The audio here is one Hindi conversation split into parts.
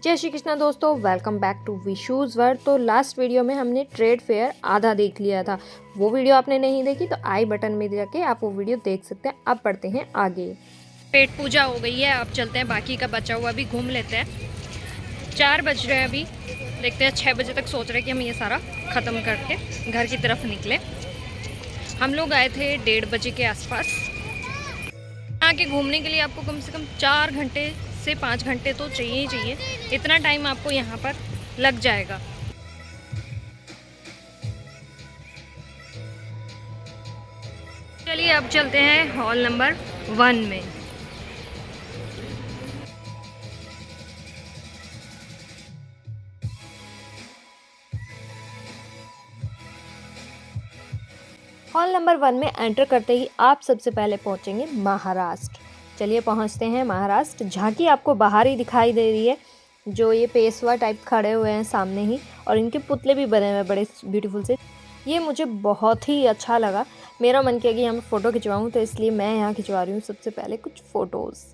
जय श्री कृष्णा दोस्तों, वेलकम बैक टू विशूज़ वर्ल्ड। तो लास्ट वीडियो में हमने ट्रेड फेयर आधा देख लिया था। वो वीडियो आपने नहीं देखी तो आई बटन में जाके आप वो वीडियो देख सकते हैं। अब बढ़ते हैं आगे। पेट पूजा हो गई है, अब चलते हैं, बाकी का बचा हुआ भी घूम लेते हैं। 4 बज रहे हैं अभी, देखते हैं 6 बजे तक सोच रहे हैं कि हम ये सारा ख़त्म करके घर की तरफ निकले। हम लोग आए थे 1:30 बजे के आसपास। यहाँ के घूमने के लिए आपको कम से कम 4 घंटे से 5 घंटे तो चाहिए ही चाहिए। इतना टाइम आपको यहाँ पर लग जाएगा। चलिए अब चलते हैं हॉल नंबर 1 में। हॉल नंबर 1 में एंटर करते ही आप सबसे पहले पहुँचेंगे महाराष्ट्र। चलिए पहुँचते हैं महाराष्ट्र। झांकी आपको बाहर ही दिखाई दे रही है, जो ये पेशवा टाइप खड़े हुए हैं सामने ही, और इनके पुतले भी बने हुए हैं बड़े ब्यूटीफुल से। ये मुझे बहुत ही अच्छा लगा। मेरा मन किया कि यहाँ मैं फ़ोटो खिंचवाऊँ, तो इसलिए मैं यहाँ खिंचवा रही हूँ सबसे पहले कुछ फ़ोटोज़।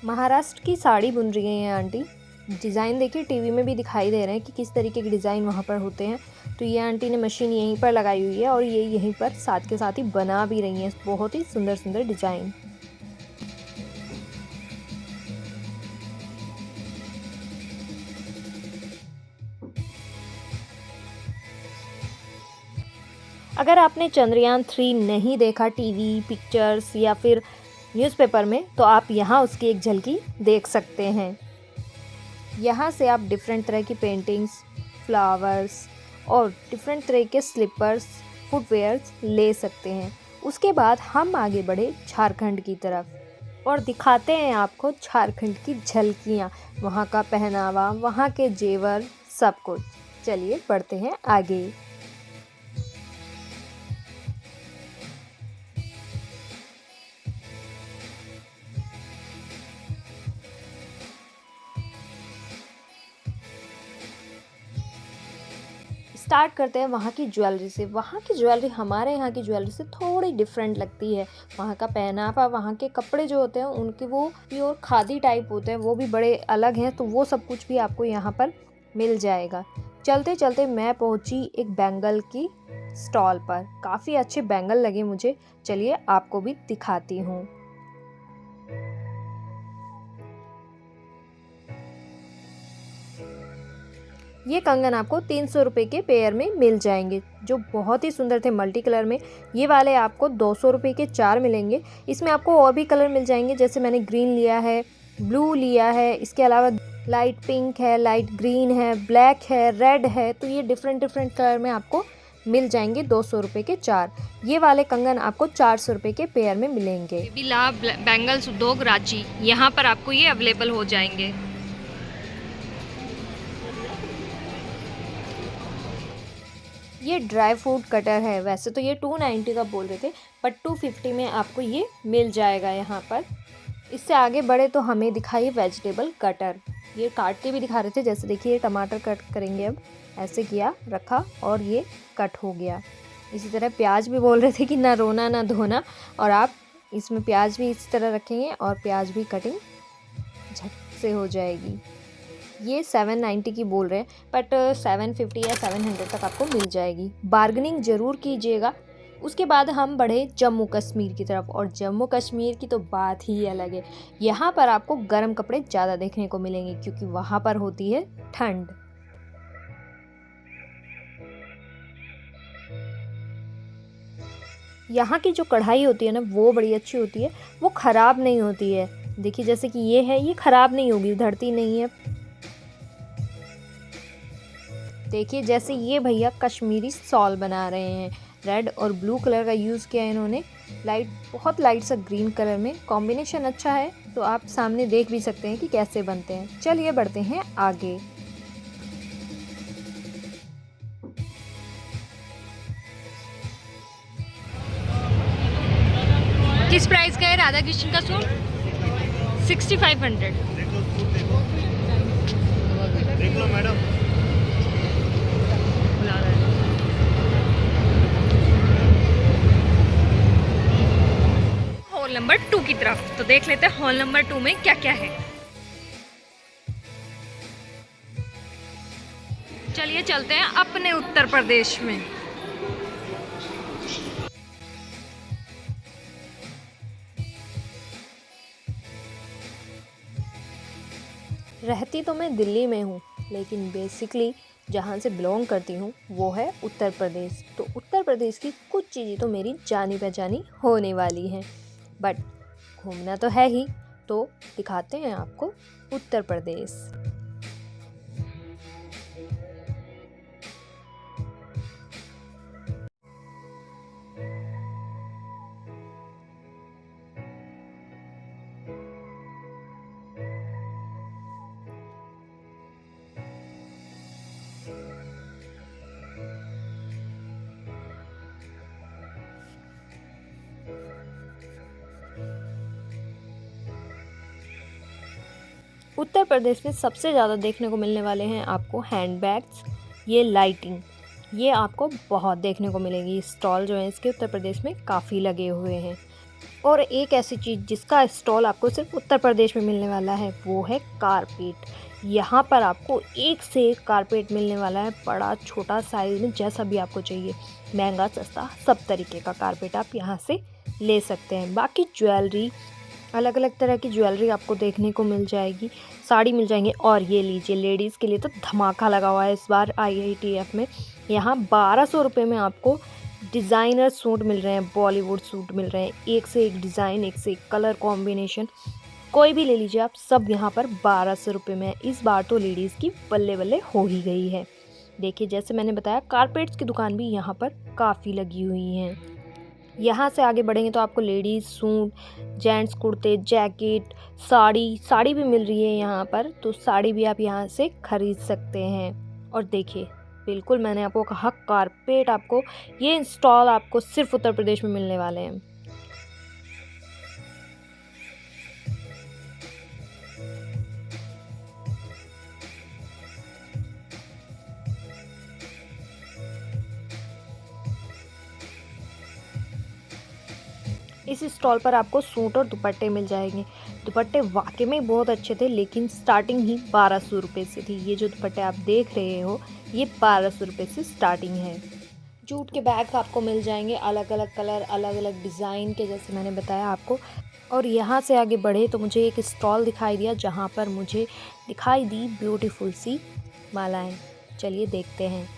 महाराष्ट्र की साड़ी बुन रही है ये आंटी। डिज़ाइन देखिए, टीवी में भी दिखाई दे रहे हैं कि किस तरीके के डिज़ाइन वहाँ पर होते हैं। तो ये आंटी ने मशीन यहीं पर लगाई हुई है और ये यहीं पर साथ के साथ ही बना भी रही हैं बहुत ही सुंदर सुंदर डिज़ाइन। अगर आपने चंद्रयान 3 नहीं देखा टीवी, पिक्चर्स या फिर न्यूज़पेपर में, तो आप यहाँ उसकी एक झलकी देख सकते हैं। यहाँ से आप डिफरेंट तरह की पेंटिंग्स, फ्लावर्स और डिफरेंट तरह के स्लीपर्स, फुटवेयर्स ले सकते हैं। उसके बाद हम आगे बढ़े झारखंड की तरफ और दिखाते हैं आपको झारखंड की झलकियाँ, वहाँ का पहनावा, वहाँ के जेवर, सब कुछ। चलिए बढ़ते हैं आगे। स्टार्ट करते हैं वहाँ की ज्वेलरी से। वहाँ की ज्वेलरी हमारे यहाँ की ज्वेलरी से थोड़ी डिफरेंट लगती है। वहाँ का पहनावा, वहाँ के कपड़े जो होते हैं उनके वो प्योर खादी टाइप होते हैं, वो भी बड़े अलग हैं। तो वो सब कुछ भी आपको यहाँ पर मिल जाएगा। चलते चलते मैं पहुँची एक बैंगल की स्टॉल पर। काफ़ी अच्छे बैंगल लगे मुझे। चलिए आपको भी दिखाती हूँ। ये कंगन आपको 300 रुपये के पेयर में मिल जाएंगे, जो बहुत ही सुंदर थे मल्टी कलर में। ये वाले आपको 200 रुपये के 4 मिलेंगे। इसमें आपको और भी कलर मिल जाएंगे, जैसे मैंने ग्रीन लिया है, ब्लू लिया है, इसके अलावा लाइट पिंक है, लाइट ग्रीन है, ब्लैक है, रेड है। तो ये डिफरेंट डिफरेंट कलर में आपको मिल जाएंगे 200 रुपये के 4। ये वाले कंगन आपको 400 रुपये के पेयर में मिलेंगे। बिला बैंगल्स उद्योग रांची, यहाँ पर आपको ये अवेलेबल हो जाएंगे। ये ड्राई फ्रूट कटर है। वैसे तो ये 290 का बोल रहे थे, बट 250 में आपको ये मिल जाएगा यहाँ पर। इससे आगे बढ़े तो हमें दिखाइए वेजिटेबल कटर। ये काट के भी दिखा रहे थे, जैसे देखिए टमाटर कट करेंगे, अब ऐसे किया, रखा और ये कट हो गया। इसी तरह प्याज भी बोल रहे थे कि ना रोना ना धोना, और आप इसमें प्याज भी इसी तरह रखेंगे और प्याज भी कटिंग झट से हो जाएगी। ये 790 की बोल रहे हैं, बट 750 या 700 तक आपको मिल जाएगी। बार्गेनिंग ज़रूर कीजिएगा। उसके बाद हम बढ़े जम्मू कश्मीर की तरफ, और जम्मू कश्मीर की तो बात ही अलग है। यहाँ पर आपको गर्म कपड़े ज़्यादा देखने को मिलेंगे, क्योंकि वहाँ पर होती है ठंड। यहाँ की जो कढ़ाई होती है ना, वो बड़ी अच्छी होती है, वो ख़राब नहीं होती है। देखिए जैसे कि ये है, ये ख़राब नहीं होगी, उधड़ती नहीं है। देखिए जैसे ये भैया कश्मीरी शॉल बना रहे हैं। रेड और ब्लू कलर का यूज़ किया है इन्होंने। लाइट, बहुत लाइट सा ग्रीन कलर में, कॉम्बिनेशन अच्छा है। तो आप सामने देख भी सकते हैं कि कैसे बनते हैं। चलिए बढ़ते हैं आगे। किस प्राइस का है राधा कृष्ण का सूट? 6500। देख लो मैडम। बुला रहा है। हॉल नंबर 2 की तरफ तो देख लेते हैं हॉल नंबर 2 में क्या क्या है। चलिए चलते हैं अपने उत्तर प्रदेश में। रहती तो मैं दिल्ली में हूँ, लेकिन बेसिकली जहाँ से बिलोंग करती हूँ वो है उत्तर प्रदेश। तो उत्तर प्रदेश की कुछ चीज़ें तो मेरी जानी पहचानी होने वाली हैं, बट घूमना तो है ही, तो दिखाते हैं आपको उत्तर प्रदेश। उत्तर प्रदेश में सबसे ज़्यादा देखने को मिलने वाले हैं आपको हैंडबैग्स, ये लाइटिंग, ये आपको बहुत देखने को मिलेगी। स्टॉल जो है इसके उत्तर प्रदेश में काफ़ी लगे हुए हैं। और एक ऐसी चीज़ जिसका स्टॉल आपको सिर्फ उत्तर प्रदेश में मिलने वाला है वो है कारपेट। यहाँ पर आपको एक से एक कारपेट मिलने वाला है, बड़ा छोटा साइज़ में जैसा भी आपको चाहिए, महंगा सस्ता सब तरीके का कारपेट आप यहाँ से ले सकते हैं। बाकी ज्वेलरी, अलग अलग तरह की ज्वेलरी आपको देखने को मिल जाएगी, साड़ी मिल जाएंगे। और ये लीजिए, लेडीज़ के लिए तो धमाका लगा हुआ है इस बार IITF में। यहाँ 1200 रुपये में आपको डिज़ाइनर सूट मिल रहे हैं, बॉलीवुड सूट मिल रहे हैं, एक से एक डिज़ाइन, एक से एक कलर कॉम्बिनेशन, कोई भी ले लीजिए आप, सब यहाँ पर 1200 रुपये में है। इस बार तो लेडीज़ की बल्ले बल्ले हो ही गई है। देखिए जैसे मैंने बताया, कारपेट्स की दुकान भी यहाँ पर काफ़ी लगी हुई हैं। यहाँ से आगे बढ़ेंगे तो आपको लेडीज़ सूट, जेंट्स कुर्ते, जैकेट, साड़ी भी मिल रही है यहाँ पर, तो साड़ी भी आप यहाँ से ख़रीद सकते हैं। और देखिए, बिल्कुल मैंने आपको कहा कारपेट, आपको ये स्टॉल आपको सिर्फ उत्तर प्रदेश में मिलने वाले हैं। इस स्टॉल पर आपको सूट और दुपट्टे मिल जाएंगे। दुपट्टे वाकई में बहुत अच्छे थे, लेकिन स्टार्टिंग ही 1200 रुपये से थी। ये जो दुपट्टे आप देख रहे हो ये 1200 रुपये से स्टार्टिंग है। जूट के बैग आपको मिल जाएंगे, अलग अलग कलर, अलग अलग डिज़ाइन के, जैसे मैंने बताया आपको। और यहाँ से आगे बढ़े तो मुझे एक स्टॉल दिखाई दिया जहाँ पर मुझे दिखाई दी ब्यूटीफुल सी मालाएँ। चलिए देखते हैं।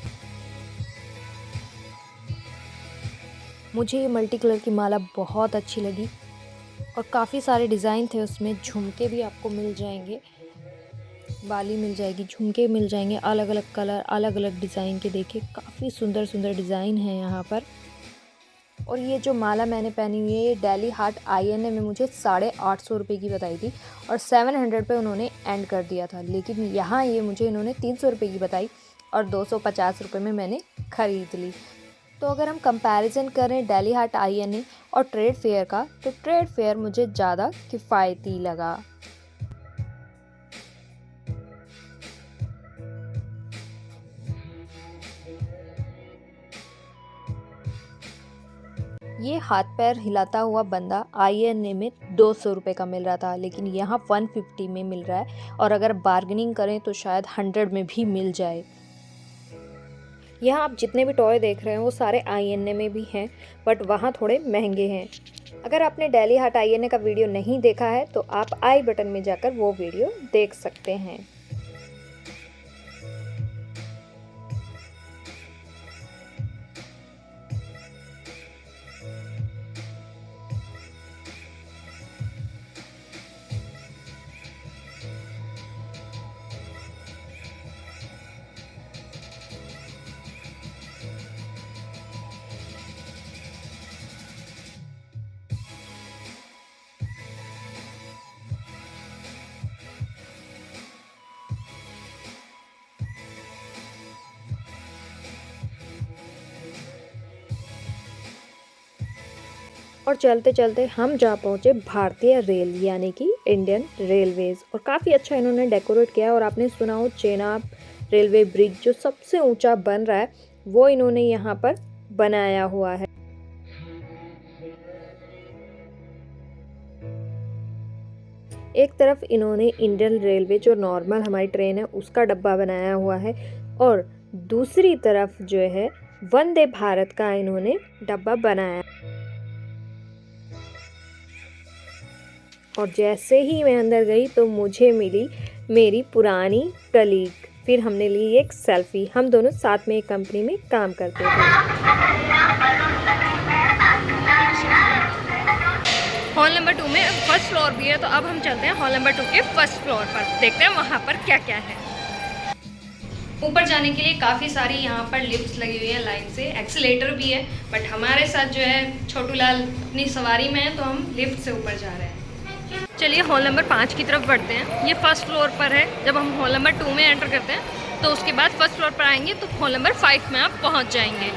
मुझे ये मल्टी कलर की माला बहुत अच्छी लगी और काफ़ी सारे डिज़ाइन थे उसमें। झुमके भी आपको मिल जाएंगे, बाली मिल जाएगी, झुमके मिल जाएंगे, अलग अलग कलर, अलग अलग डिज़ाइन के। देखिए काफ़ी सुंदर सुंदर डिज़ाइन है यहाँ पर। और ये जो माला मैंने पहनी हुई है, ये डेली हार्ट INA में मुझे 850 रुपये की बताई थी और 700 पे उन्होंने एंड कर दिया था, लेकिन यहाँ ये मुझे इन्होंने 300 रुपये की बताई और 250 रुपये में मैंने ख़रीद ली। तो अगर हम कंपैरिजन करें डेली हार्ट INA और ट्रेड फेयर का, तो ट्रेड फेयर मुझे ज़्यादा किफ़ायती लगा। ये हाथ पैर हिलाता हुआ बंदा INA में 200 रुपये का मिल रहा था, लेकिन यहाँ 150 में मिल रहा है। और अगर बार्गेनिंग करें तो शायद 100 में भी मिल जाए। यहाँ आप जितने भी टॉय देख रहे हैं वो सारे INA में भी हैं, बट वहाँ थोड़े महंगे हैं। अगर आपने डेली हार्ट INA का वीडियो नहीं देखा है तो आप आई बटन में जाकर वो वीडियो देख सकते हैं। और चलते चलते हम जा पहुँचे भारतीय रेल यानी कि इंडियन रेलवेज़। और काफ़ी अच्छा इन्होंने डेकोरेट किया है। और आपने सुना हो चेनाब रेलवे ब्रिज जो सबसे ऊंचा बन रहा है, वो इन्होंने यहाँ पर बनाया हुआ है। एक तरफ इन्होंने इंडियन रेलवे जो नॉर्मल हमारी ट्रेन है उसका डब्बा बनाया हुआ है, और दूसरी तरफ जो है वंदे भारत का इन्होंने डब्बा बनाया। और जैसे ही मैं अंदर गई तो मुझे मिली मेरी पुरानी कलीग। फिर हमने ली एक सेल्फी। हम दोनों साथ में एक कंपनी में काम करते थे। हॉल नंबर 2 में फर्स्ट फ्लोर भी है, तो अब हम चलते हैं हॉल नंबर 2 के फर्स्ट फ्लोर पर, देखते हैं वहाँ पर क्या क्या है। ऊपर जाने के लिए काफ़ी सारी यहाँ पर लिफ्ट्स लगी हुई है लाइन से, एक्सीलेटर भी है, बट हमारे साथ जो है छोटू लाल अपनी सवारी में है तो हम लिफ्ट से ऊपर जा रहे हैं। चलिए हॉल नंबर 5 की तरफ बढ़ते हैं। ये फर्स्ट फ्लोर पर है। जब हम हॉल नंबर 2 में एंटर करते हैं तो उसके बाद फर्स्ट फ्लोर पर आएंगे तो हॉल नंबर 5 में आप पहुँच जाएंगे।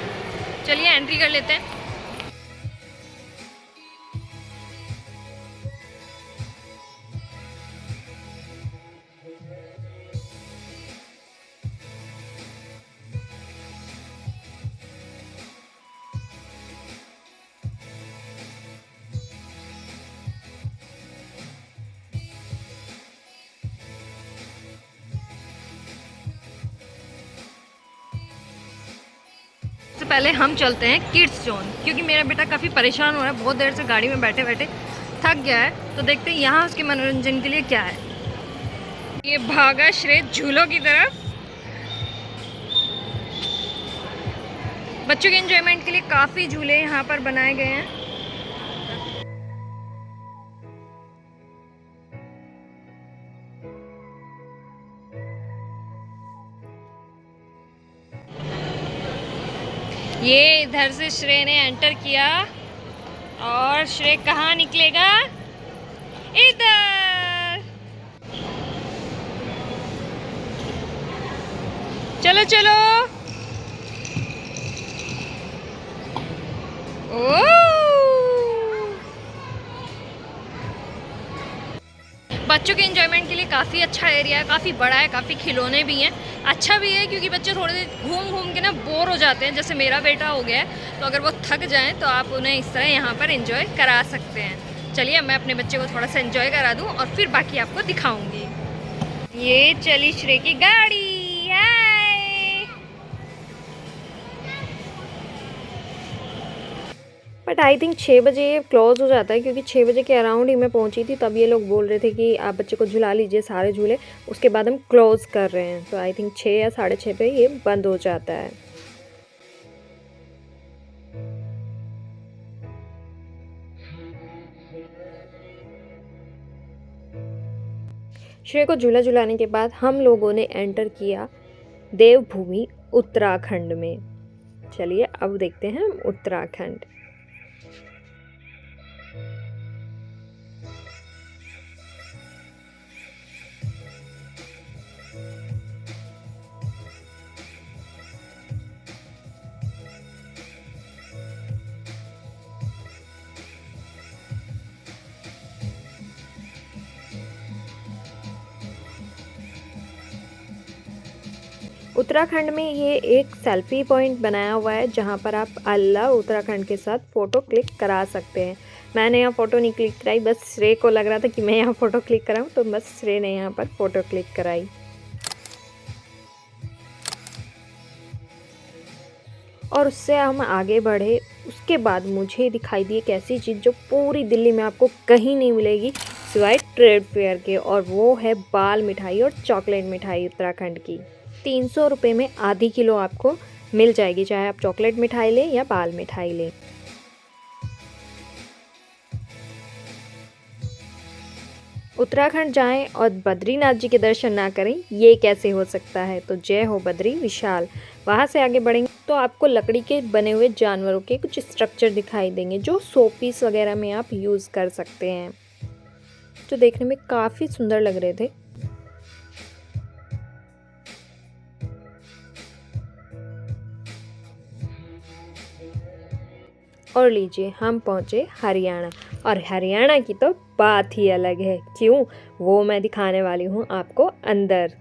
चलिए एंट्री कर लेते हैं। सबसे पहले हम चलते हैं किड्स जोन, क्योंकि मेरा बेटा काफ़ी परेशान हो रहा है, बहुत देर से गाड़ी में बैठे बैठे थक गया है। तो देखते हैं यहाँ उसके मनोरंजन के लिए क्या है। ये भागा श्रेय झूलों की तरफ। बच्चों के एंजॉयमेंट के लिए काफ़ी झूले यहाँ पर बनाए गए हैं। ये इधर से श्रेय ने एंटर किया और श्रेय कहाँ निकलेगा? इधर। चलो चलो। ओ बच्चों के एंजॉयमेंट के लिए काफ़ी अच्छा एरिया है, काफ़ी बड़ा है, काफ़ी खिलौने भी हैं। अच्छा भी है क्योंकि बच्चे थोड़े देर घूम घूम के ना बोर हो जाते हैं, जैसे मेरा बेटा हो गया है, तो अगर वो थक जाएं तो आप उन्हें इस तरह यहाँ पर एंजॉय करा सकते हैं। चलिए मैं अपने बच्चे को थोड़ा सा एंजॉय करा दूँ और फिर बाकी आपको दिखाऊँगी। ये चली श्रेय की गाड़ी। बट आई थिंक 6 बजे ये क्लोज़ हो जाता है, क्योंकि 6 बजे के अराउंड ही मैं पहुंची थी, तब ये लोग बोल रहे थे कि आप बच्चे को झुला लीजिए सारे झूले, उसके बाद हम क्लोज़ कर रहे हैं। तो आई थिंक 6 या 6:30 पे ये बंद हो जाता है। श्रेय को झूला झुलाने के बाद हम लोगों ने एंटर किया देवभूमि उत्तराखंड में। चलिए अब देखते हैं उत्तराखंड। उत्तराखंड में ये एक सेल्फी पॉइंट बनाया हुआ है, जहाँ पर आप अल्लाह उत्तराखंड के साथ फ़ोटो क्लिक करा सकते हैं। मैंने यहाँ फ़ोटो नहीं क्लिक कराई, बस श्रेय को लग रहा था कि मैं यहाँ फ़ोटो क्लिक कराऊँ, तो बस श्रेय ने यहाँ पर फ़ोटो क्लिक कराई। और उससे हम आगे बढ़े। उसके बाद मुझे दिखाई दी एक ऐसी चीज़ जो पूरी दिल्ली में आपको कहीं नहीं मिलेगी सिवाय ट्रेड फेयर के, और वो है बाल मिठाई और चॉकलेट मिठाई उत्तराखंड की। 300 रुपये में आधी किलो आपको मिल जाएगी, चाहे आप चॉकलेट मिठाई लें या बाल मिठाई लें। उत्तराखंड जाएं और बद्रीनाथ जी के दर्शन ना करें, ये कैसे हो सकता है। तो जय हो बद्री विशाल। वहाँ से आगे बढ़ेंगे तो आपको लकड़ी के बने हुए जानवरों के कुछ स्ट्रक्चर दिखाई देंगे, जो शो पीस वगैरह में आप यूज़ कर सकते हैं, जो देखने में काफ़ी सुंदर लग रहे थे। और लीजिए हम पहुँचे हरियाणा, और हरियाणा की तो बात ही अलग है। क्यों, वो मैं दिखाने वाली हूँ आपको अंदर।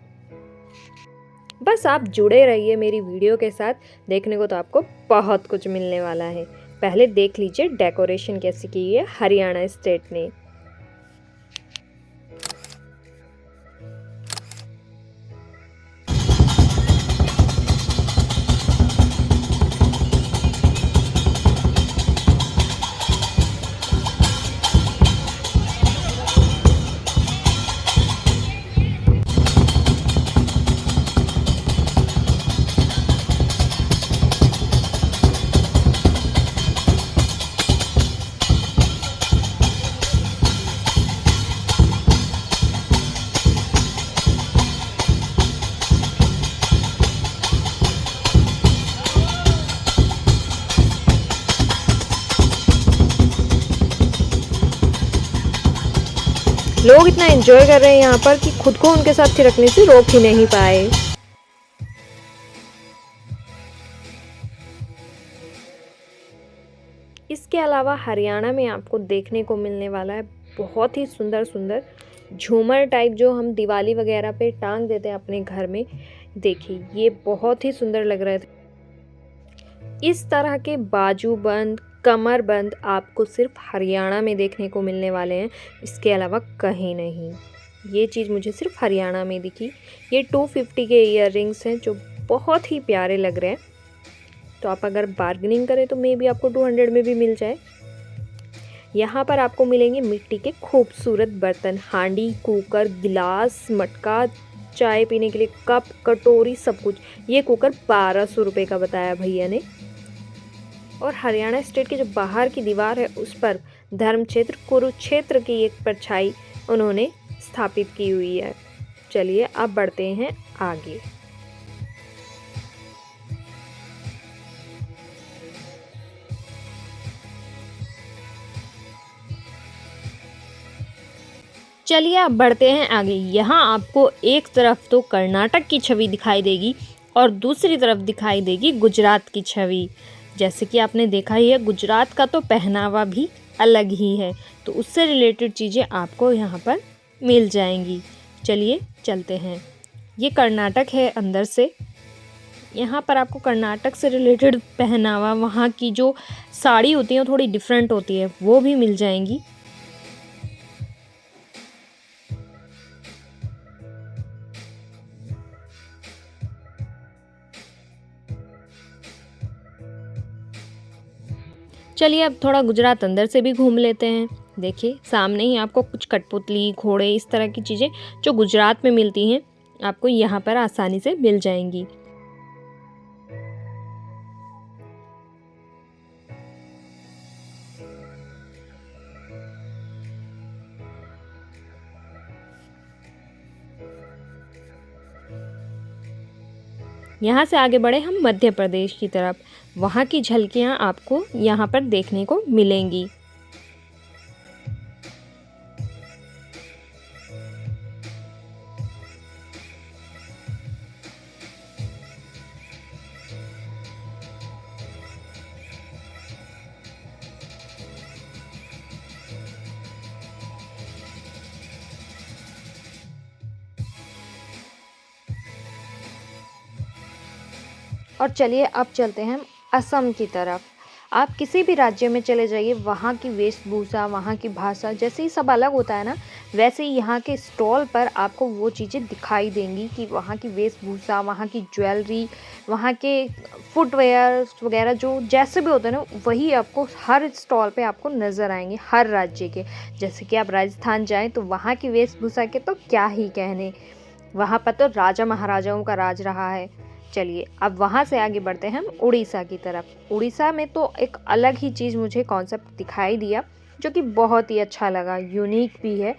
बस आप जुड़े रहिए मेरी वीडियो के साथ, देखने को तो आपको बहुत कुछ मिलने वाला है। पहले देख लीजिए डेकोरेशन कैसी की है हरियाणा स्टेट ने। लोग इतना एंजॉय कर रहे हैं यहाँ पर कि खुद को उनके साथ थिरकने से रोक ही नहीं पाए। इसके अलावा हरियाणा में आपको देखने को मिलने वाला है बहुत ही सुंदर सुंदर झूमर टाइप, जो हम दिवाली वगैरह पे टांग देते हैं अपने घर में। देखिए ये बहुत ही सुंदर लग रहे थे। इस तरह के बाजूबंद, कमरबंद आपको सिर्फ हरियाणा में देखने को मिलने वाले हैं, इसके अलावा कहीं नहीं। ये चीज़ मुझे सिर्फ हरियाणा में दिखी। ये 250 के ईयररिंग्स हैं जो बहुत ही प्यारे लग रहे हैं। तो आप अगर बार्गेनिंग करें तो मे बी आपको 200 में भी मिल जाए। यहाँ पर आपको मिलेंगे मिट्टी के खूबसूरत बर्तन, हांडी, कुकर, गिलास, मटका, चाय पीने के लिए कप, कटोरी, सब कुछ। ये कुकर 1200 रुपये का बताया भैया ने। और हरियाणा स्टेट की जो बाहर की दीवार है उस पर धर्म क्षेत्र कुरुक्षेत्र की एक परछाई उन्होंने स्थापित की हुई है। चलिए अब बढ़ते हैं आगे। चलिए अब बढ़ते हैं आगे। यहाँ आपको एक तरफ तो कर्नाटक की छवि दिखाई देगी और दूसरी तरफ दिखाई देगी गुजरात की छवि। जैसे कि आपने देखा ही है, गुजरात का तो पहनावा भी अलग ही है, तो उससे रिलेटेड चीज़ें आपको यहाँ पर मिल जाएंगी। चलिए चलते हैं। ये कर्नाटक है अंदर से। यहाँ पर आपको कर्नाटक से रिलेटेड पहनावा, वहाँ की जो साड़ी होती है थोड़ी डिफरेंट होती है, वो भी मिल जाएंगी। चलिए अब थोड़ा गुजरात अंदर से भी घूम लेते हैं। देखिए सामने ही आपको कुछ कठपुतली, घोड़े, इस तरह की चीज़ें जो गुजरात में मिलती हैं आपको यहाँ पर आसानी से मिल जाएंगी। यहाँ से आगे बढ़े हम मध्य प्रदेश की तरफ। वहाँ की झलकियाँ आपको यहाँ पर देखने को मिलेंगी। और चलिए अब चलते हैं असम की तरफ। आप किसी भी राज्य में चले जाइए, वहाँ की वेशभूषा, वहाँ की भाषा, जैसे ही सब अलग होता है ना, वैसे ही यहाँ के स्टॉल पर आपको वो चीज़ें दिखाई देंगी कि वहाँ की वेशभूषा, वहाँ की ज्वेलरी, वहाँ के फुटवेयर वगैरह जो जैसे भी होते हैं ना, वही आपको हर स्टॉल पे आपको नज़र आएंगे हर राज्य के। जैसे कि आप राजस्थान जाएँ तो वहाँ की वेशभूषा के तो क्या ही कहने, वहाँ पर तो राजा महाराजाओं का राज रहा है। चलिए अब वहाँ से आगे बढ़ते हैं हम उड़ीसा की तरफ। उड़ीसा में तो एक अलग ही चीज़ मुझे कॉन्सेप्ट दिखाई दिया, जो कि बहुत ही अच्छा लगा, यूनिक भी है।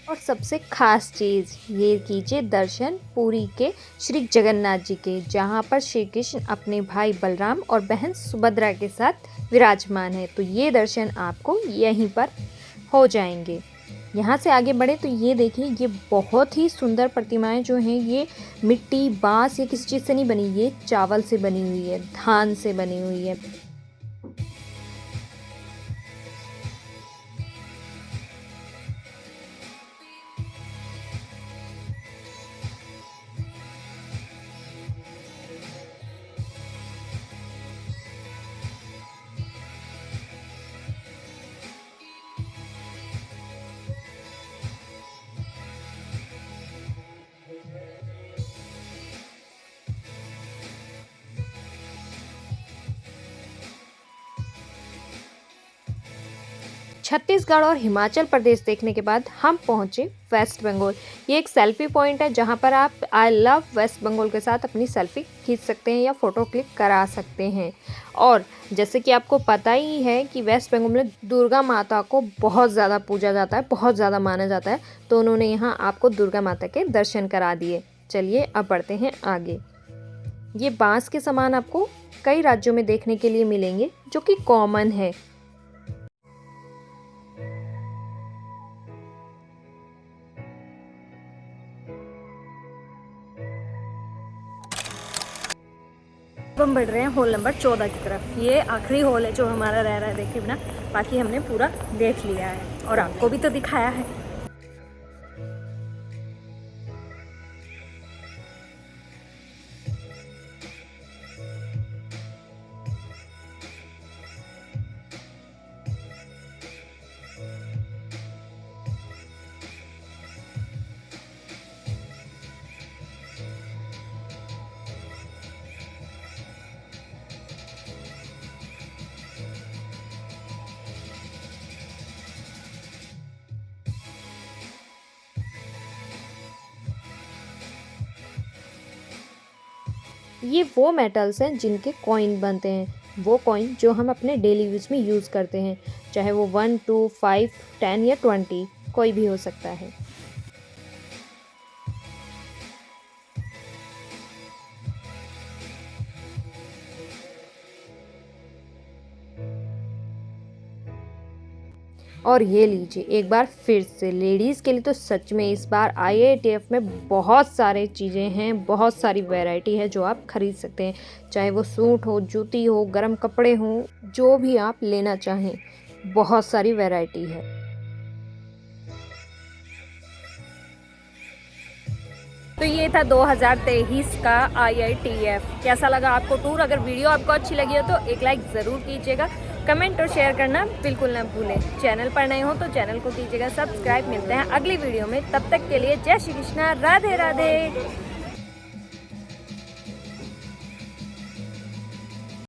और सबसे खास चीज़ ये कीजिए दर्शन पुरी के श्री जगन्नाथ जी के, जहाँ पर श्री कृष्ण अपने भाई बलराम और बहन सुभद्रा के साथ विराजमान है। तो ये दर्शन आपको यहीं पर हो जाएंगे। यहाँ से आगे बढ़े तो ये देखिए, ये बहुत ही सुंदर प्रतिमाएं जो हैं ये मिट्टी, बांस या किसी चीज़ से नहीं बनी, ये चावल से बनी हुई है, धान से बनी हुई है। छत्तीसगढ़ और हिमाचल प्रदेश देखने के बाद हम पहुंचे वेस्ट बंगाल। ये एक सेल्फी पॉइंट है जहां पर आप आई लव वेस्ट बंगाल के साथ अपनी सेल्फी खींच सकते हैं या फ़ोटो क्लिक करा सकते हैं। और जैसे कि आपको पता ही है कि वेस्ट बंगाल में दुर्गा माता को बहुत ज़्यादा पूजा जाता है, बहुत ज़्यादा माना जाता है, तो उन्होंने यहाँ आपको दुर्गा माता के दर्शन करा दिए। चलिए अब बढ़ते हैं आगे। ये बाँस के सामान आपको कई राज्यों में देखने के लिए मिलेंगे जो कि कॉमन है। हम बढ़ रहे हैं होल नंबर 14 की तरफ। ये आखिरी होल है जो हमारा रह रहा है देखे बिना, बाकी हमने पूरा देख लिया है और आपको भी तो दिखाया है। ये वो मेटल्स हैं जिनके कॉइन बनते हैं, वो कॉइन जो हम अपने डेली यूज़ में यूज़ करते हैं, चाहे वो 1, 2, 5, 10 या 20 कोई भी हो सकता है। और ये लीजिए एक बार फिर से लेडीज़ के लिए तो सच में इस बार IATF में बहुत सारे चीज़ें हैं, बहुत सारी वैरायटी है जो आप ख़रीद सकते हैं, चाहे वो सूट हो, जूती हो, गर्म कपड़े हों, जो भी आप लेना चाहें, बहुत सारी वैरायटी है। तो ये था 2023 का IATF। कैसा लगा आपको टूर? अगर वीडियो आपको अच्छी लगी हो तो एक लाइक ज़रूर कीजिएगा, कमेंट और शेयर करना बिल्कुल ना भूलें। चैनल पर नए हो तो चैनल को कीजिएगा सब्सक्राइब। मिलते हैं अगली वीडियो में, तब तक के लिए जय श्री कृष्णा, राधे राधे।